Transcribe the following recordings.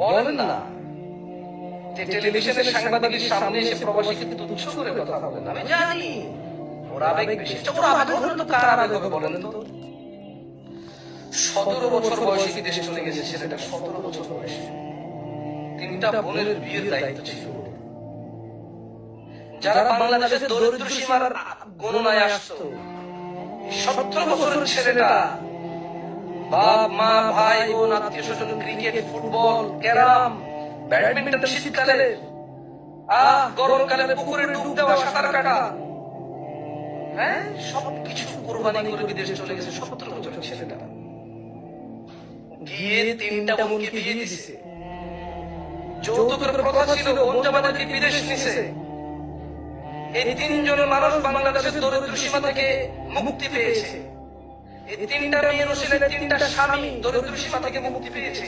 বলেন না যে টেলিভিশনের সাংবাদিকের সামনে এসে প্রবাসীকে তুচ্ছ করে কথা বলেন। আমি জানি ওরা আবেগ বেশি, ওরা আবেগ হলে তো কার আবেগ হবে বলেন তো? 17 বছর বয়সে বিদেশে চলে গেছে ছেলেটা, 17 বছর বয়সে। 3টা বোনের বিয়ের দায়িত্ব ছিল। যারা বাংলাদেশের দরিদ্র সীমার গণনায় আসতো, 17 বছরের ছেলেটা বাপ মা ভাই বোন আত্মীয় স্বজন, ক্রিকেট ফুটবল ক্যারাম ব্যাডমিন্টন, শীতকালে গরমকালে পুকুরে ডুব দেওয়া, সাঁতার কাটা, হ্যাঁ সবকিছু কোরবানি করে বিদেশে চলে গেছে 17 বছরের ছেলেটা। গিয়ে 3টা বোনকে বিয়ে দিছে। যৌতুকের প্রথা ছিল, বোন জামাইদেরকে বিদেশ নিছে। এই 3 জন মানুষ বাংলাদেশের দরিদ্র সীমা থেকে মুক্তি পেয়েছে। এই 3টা মেয়ের ওসিলায় 3টা স্বামী দরিদ্র সীমা থেকে মুক্তি পেয়েছে।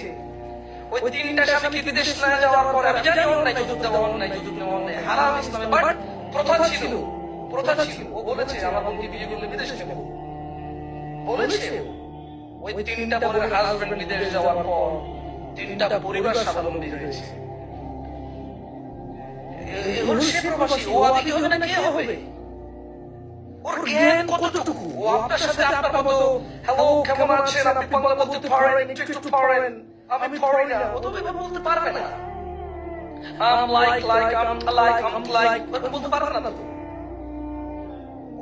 ওই 3টা স্বামীকে বিদেশ না যাওয়ার পরে, আমি জানি অন্যায়, যৌতুক দেওয়া অন্যায়, যৌতুক নেওয়া অন্যায়, হারাম ইসলামে, বাট প্রথা ছিল। ও বলেছে আমার বোনকে বিয়ে করলে বিদেশ নেব বলেছে। ওই 3টা বোনের হাজবেন্ড বিদেশ যাওয়ার পর 3টা পরিবার স্বাবলম্বী হয়েছে। সে প্রবাসী, ও আদিকে হবে না কে হবে? ওর জ্ঞান কতটুকু? ও আপনার সাথে আপনার মতো হ্যালো কেমন আছেন, আপনি বাংলা বলতে পারেন, একটু পারেন, আমি পারি না, ও তো এভাবে বলতে পারবে না। I'm like বলতে পারবে না তো।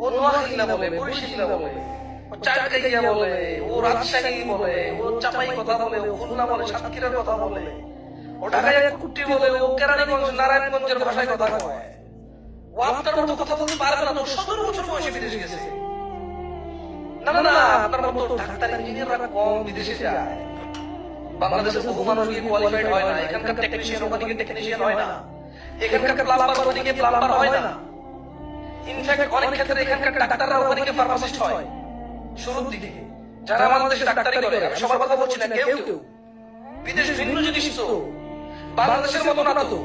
ও নোয়াখালী বলে, বরিশাল বলে, ও চাটগাঁইয়া বলে, ও রাজশাহী বলে, ও চাপাই কথা বলে, ও খুলনা বলে, সাতক্ষীরার কথা বলে, ও ঢাকায় কুটি বলে, ও কেরানীগঞ্জ নারায়ণগঞ্জের ভাষায় কথা কয়। ও আপনার মতো কথা বলতে পারবে না তো। 17 বছর বয়সে বিদেশে গেছে। না আপনার মতো ডাক্তার ইঞ্জিনিয়াররা কম বিদেশে যায়। বাংলাদেশে বহু মানুষ গিয়ে কোয়ালিফাইড হয় না। এখানকার টেকনিশিয়ান ওখানে টেকনিশিয়ান হয় না। এখানকার প্লাম্বার ওখানে প্লাম্বার হয় না। ইনফ্যাক্ট অনেক ক্ষেত্রে এখানকার ডাক্তাররা ওখানে ফার্মাসিস্ট হয় শুরুর দিকে। যারা আমাদের দেশে ডাক্তারি করে, সবার কথা বলছি না, কেউ বিদেশ ভিন্ন জিনিস তো, বাংলাদেশের মতো না তো।